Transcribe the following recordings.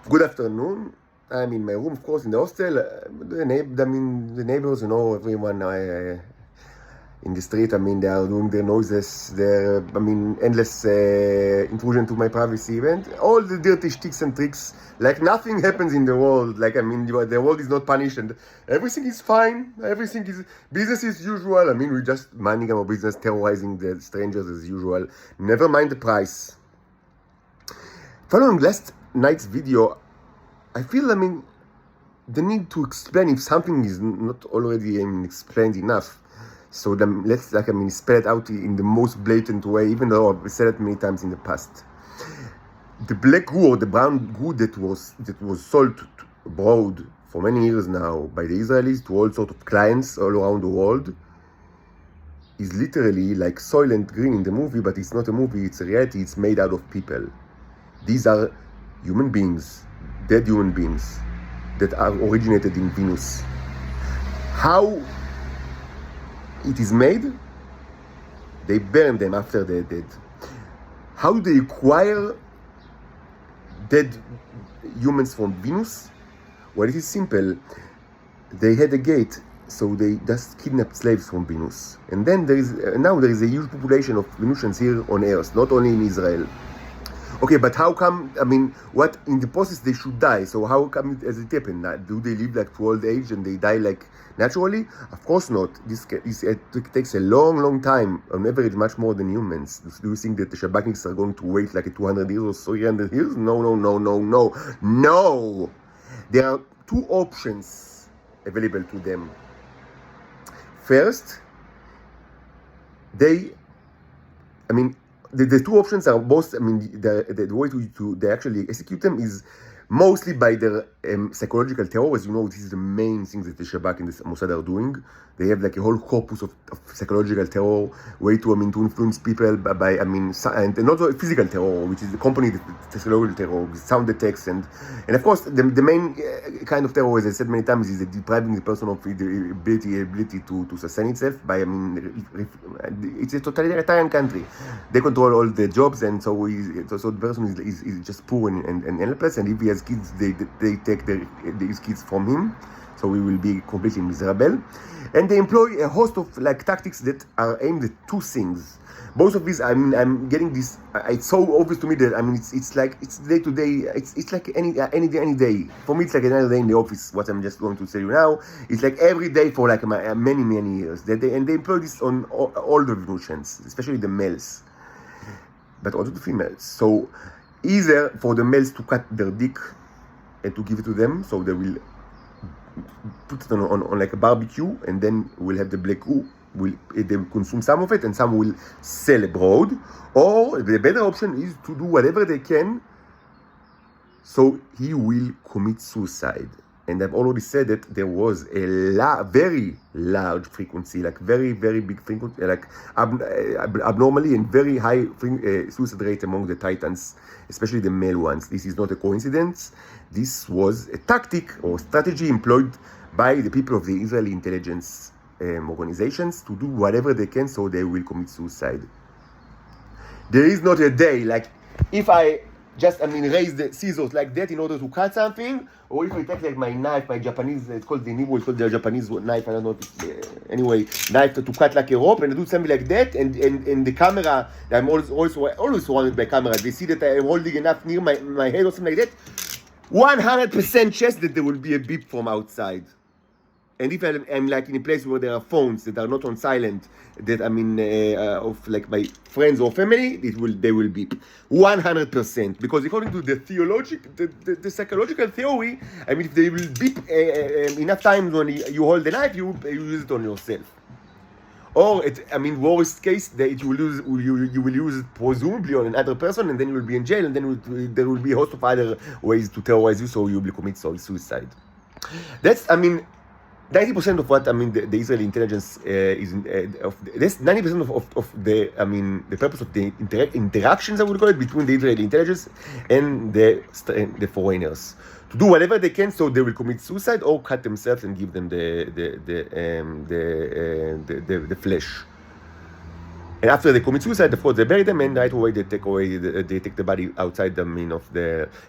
Good afternoon. I'm in my room, of course, in the hostel. The neighbors, everyone in the street, they are doing their noises, endless intrusion to my privacy event. All the dirty sticks and tricks, like nothing happens in the world. The world is not punished and everything is fine. Everything is business as usual. We're just minding our business, terrorizing the strangers as usual. Never mind the price. Following last night's video, I feel, the need to explain if something is not already explained enough. So let's spell it out in the most blatant way, even though I've said it many times in the past. The black goo or the brown goo that was sold abroad for many years now by the Israelis to all sorts of clients all around the world is literally like Soylent Green in the movie, but it's not a movie, it's a reality. It's made out of people. These are human beings, dead human beings, that are originated in Venus. How it is made? They burn them after they're dead. How do they acquire dead humans from Venus? Well, it is simple. They had a gate, so they just kidnapped slaves from Venus. And then now there is a huge population of Venusians here on Earth, not only in Israel. Okay, but how come, what in the process they should die? So how come it happen? Do they live to old age and they die naturally? Of course not. It takes a long time, on average much more than humans. Do you think that the Shabbatniks are going to wait 200 years or 300 years? No! There are two options available to them. First, the two options are both, the way to they actually execute them is mostly by their psychological terror. As you know, this is the main thing that the Shabak and the Mossad are doing. They have a whole corpus of psychological terror, way to influence people and not physical terror, which is accompanied the psychological terror with sound attacks and of course the main kind of terror, as I said many times, is depriving the person of the ability to sustain itself by it's a totalitarian country. They control all the jobs, and so the person is just poor and helpless, and if he has kids, they take these kids from him, so he will be completely miserable. And they employ a host of tactics that are aimed at two things. Both of these, I'm getting this. It's so obvious to me that it's day to day. It's like any day. For me, it's like another day in the office. What I'm just going to say you now, it's like every day for many years. They employ this on all the Venusians, especially the males, but also the females. So either for the males to cut their dick and to give it to them, so they will put it on a barbecue, and then we'll have the black goo. They will consume some of it, and some will sell abroad. Or the better option is to do whatever they can, so he will commit suicide. And I've already said that there was a very large frequency, very big frequency, abnormally and very high suicide rate among the Titans, especially the male ones. This is not a coincidence. This was a tactic or strategy employed by the people of the Israeli intelligence organizations to do whatever they can so they will commit suicide. There is not a day, if I just, raise the scissors like that in order to cut something, or if I take my knife, my Japanese, it's called the Japanese knife, I don't know if it's, knife to cut like a rope, and I do something like that, and the camera, I'm always surrounded by camera, they see that I'm holding enough near my head or something like that, 100% chance that there will be a beep from outside. And if I'm in a place where there are phones that are not on silent, that of my friends or family, they will beep 100%. Because according to the psychological theory, if they will beep enough times when you hold the knife, you use it on yourself. Or worst case, you will use it presumably on another person, and then you will be in jail, and then there will be a host of other ways to terrorize you, so you will commit suicide. That's 90% of what the Israeli intelligence is. That's 90% of the purpose of the interactions, I would call it, between the Israeli intelligence and the foreigners, to do whatever they can so they will commit suicide or cut themselves and give them the flesh. And after they commit suicide, of course, they bury them, and right away they take the body outside.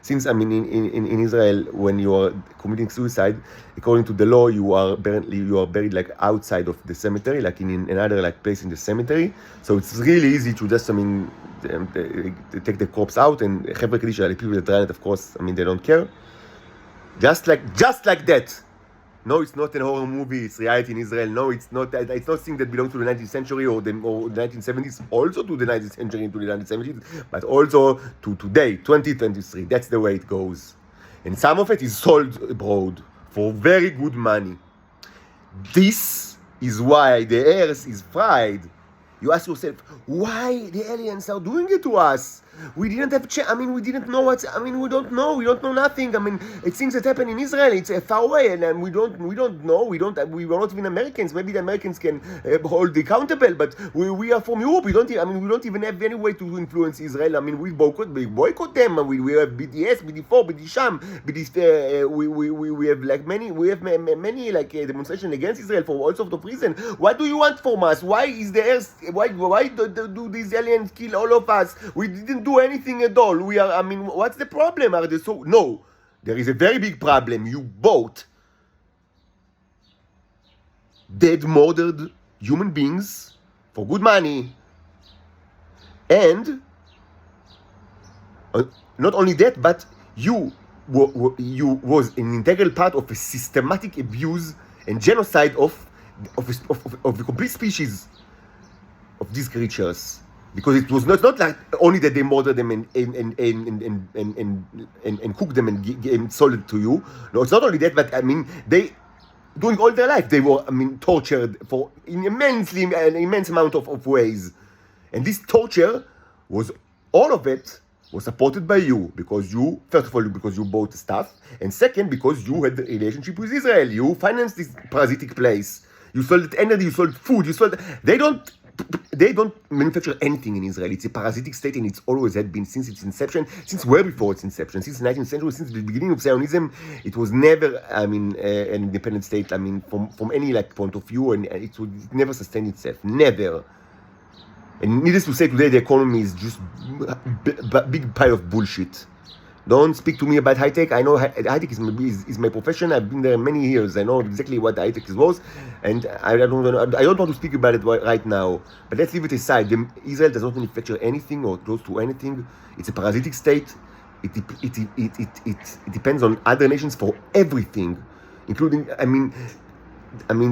Since in Israel, when you are committing suicide, according to the law, you are buried like outside of the cemetery, like in another like place in the cemetery. So it's really easy to just take the corpse out, and Chevra Kadisha, the people that run it, of course, they don't care. Just like that. No, it's not a horror movie. It's reality in Israel. No, it's not. It's not things that belong to the 19th century or the 1970s. Also to the 19th century and to the 1970s, but also to today, 2023. That's the way it goes. And some of it is sold abroad for very good money. This is why the earth is fried. You ask yourself, why the aliens are doing it to us? We didn't have we didn't know we don't know. We don't know nothing. It's things that happen in Israel. It's far away, and we don't know. We were not even Americans. Maybe the Americans can hold accountable, but we are from Europe. We don't even have any way to influence Israel. We boycott them. We have BDS, BD4, BD Sham, we have many demonstrations against Israel for all sorts of reasons. What do you want from us? Why is the earth? Why do these aliens kill all of us? We didn't do anything at all. We are, what's the problem? Are they so? No, there is a very big problem. You bought dead, murdered human beings for good money, and not only that, but you was an integral part of a systematic abuse and genocide of the complete species of these creatures. Because it was not like only that they murdered them and cooked them and sold it to you. No, it's not only that, but they during all their life they were tortured for an immense amount of ways. And this torture was all of it was supported by you, because you, first of all, because you bought stuff, and second, because you had a relationship with Israel. You financed this parasitic place. You sold energy, you sold food, they don't manufacture anything in Israel. It's a parasitic state, and it's always had been since its inception, since way before its inception, since the 19th century, since the beginning of Zionism. It was never, an independent state. From any point of view, and it never sustained itself, never. And needless to say, today the economy is just a big pile of bullshit. Don't speak to me about high tech. I know high tech is my profession. I've been there many years. I know exactly what high tech was, and I don't want to speak about it right now. But let's leave it aside. Israel does not manufacture anything or close to anything. It's a parasitic state. It depends on other nations for everything, including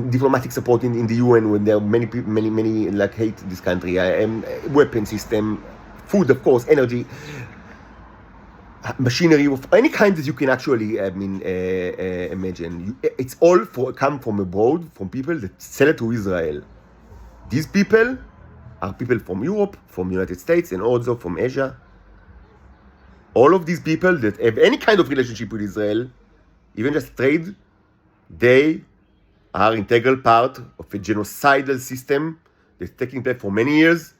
diplomatic support in the UN, when there are many people, many hate this country. Weapon system, food, of course, energy, machinery of any kind that you can actually imagine. It's all come from abroad, from people that sell it to Israel. These people are people from Europe, from the United States, and also from Asia. All of these people that have any kind of relationship with Israel, even just trade, they are integral part of a genocidal system that's taking place for many years,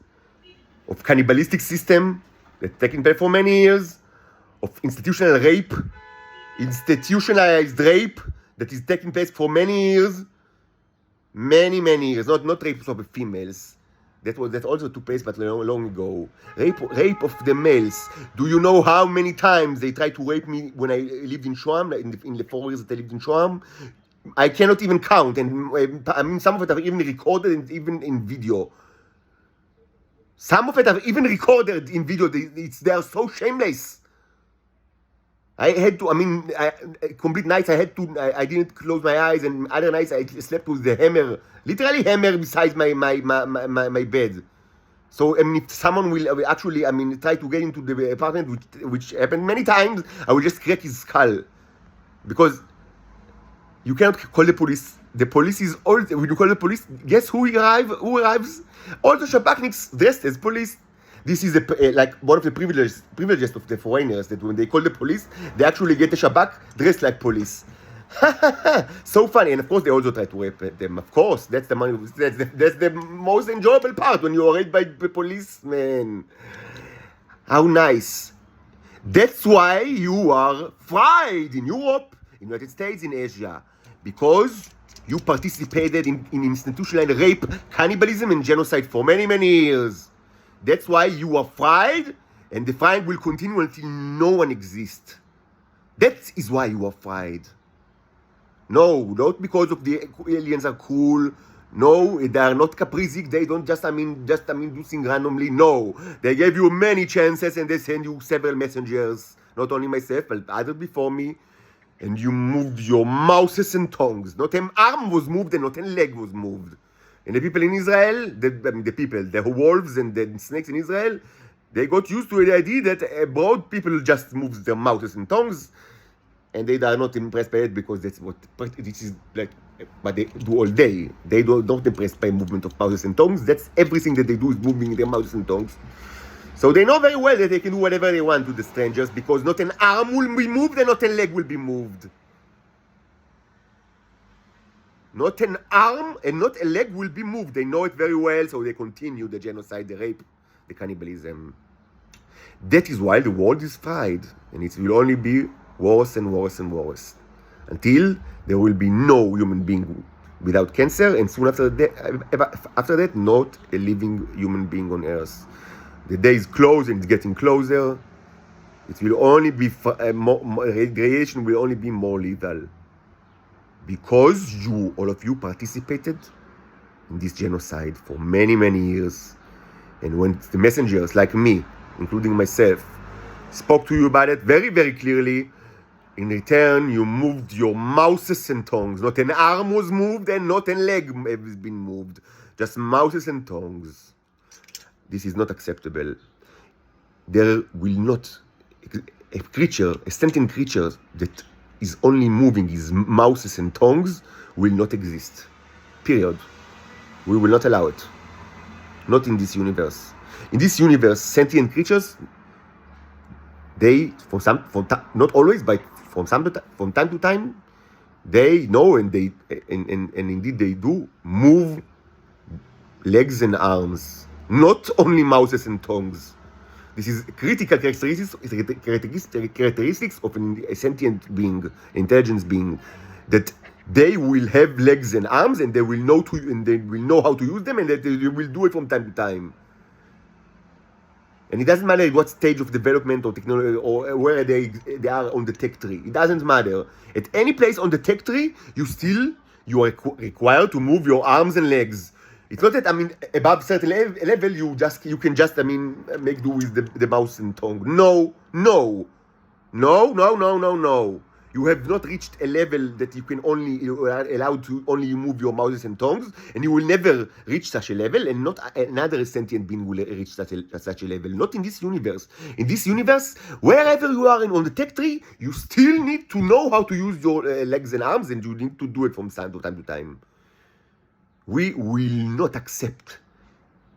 of cannibalistic system that's taking place for many years, of institutionalized rape that is taking place for many years, many years. Not rape of the females. That also took place, but long ago. Rape of the males. Do you know how many times they tried to rape me when I lived in Shoam, in the 4 years that I lived in Shoam? I cannot even count, and some of it are even recorded and even in video. Some of it are even recorded in video. They are so shameless. I had to, complete nights I didn't close my eyes, and other nights I slept with the hammer, literally hammer beside my bed. So, if someone will actually, try to get into the apartment, which happened many times, I will just crack his skull. Because you cannot call the police. The police is all. When you call the police, guess who arrives? All the Shabakniks dressed as police. This is one of the privileges of the foreigners, that when they call the police, they actually get the Shabak dressed like police. So funny. And of course, they also try to rape them. Of course, that's the money. That's the most enjoyable part, when you are raped by the policeman. How nice. That's why you are fried in Europe, in the United States, in Asia. Because You participated in institutional rape, cannibalism, and genocide for many, many years. That's why you are fried, and the frying will continue until no one exists. That is why you are fried. No, not because of the aliens are cool. No, they are not capricic. They don't just do things randomly. No, they gave you many chances and they send you several messengers. Not only myself, but others before me. And you moved your mouths and tongues. Not an arm was moved and not a leg was moved. And the people in Israel, the wolves and the snakes in Israel, they got used to the idea that broad people just move their mouths and tongues, and they are not impressed by it because that's what this is like. But they do all day. They don't impressed by movement of mouths and tongues. That's everything that they do is moving their mouths and tongues. So they know very well that they can do whatever they want to the strangers because not an arm will be moved and not a leg will be moved. Not an arm and not a leg will be moved. They know it very well, so they continue the genocide, the rape, the cannibalism. That is why the world is fried, and it will only be worse and worse and worse until there will be no human being without cancer, and soon after that, not a living human being on earth. The day is close and it's getting closer. It will only be radiation will only be more lethal because all of you participated in this genocide for many, many years. And when the messengers like me, including myself, spoke to you about it very, very clearly, in return, you moved your mouths and tongues. Not an arm was moved and not a leg has been moved. Just mouths and tongues. This is not acceptable. There will not, a sentient creature that is only moving his mouths and tongues will not exist. Period. We will not allow it. Not in this universe. In this universe, sentient creatures, they, not always, but from time to time, they know and indeed they do move legs and arms, not only mouths and tongues. This is critical characteristics of a sentient being, intelligence being, that they will have legs and arms and they will know how to use them, and that they will do it from time to time. And it doesn't matter what stage of development or technology or where they are on the tech tree. It doesn't matter. At any place on the tech tree, you are required to move your arms and legs. It's not that, above certain level, you can just make do with the mouth and tongue. No. You have not reached a level that you are allowed to only move your mouths and tongues, and you will never reach such a level, and not another sentient being will reach such a level. Not in this universe. In this universe, wherever you are on the tech tree, you still need to know how to use your legs and arms, and you need to do it from time to time. We will not accept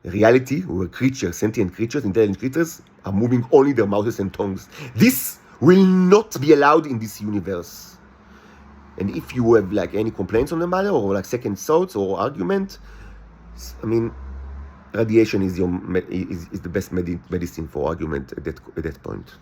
reality where sentient creatures, intelligent creatures, are moving only their mouths and tongues. This will not be allowed in this universe. And if you have any complaints on the matter or second thoughts or argument, radiation is the best medicine for argument at that point.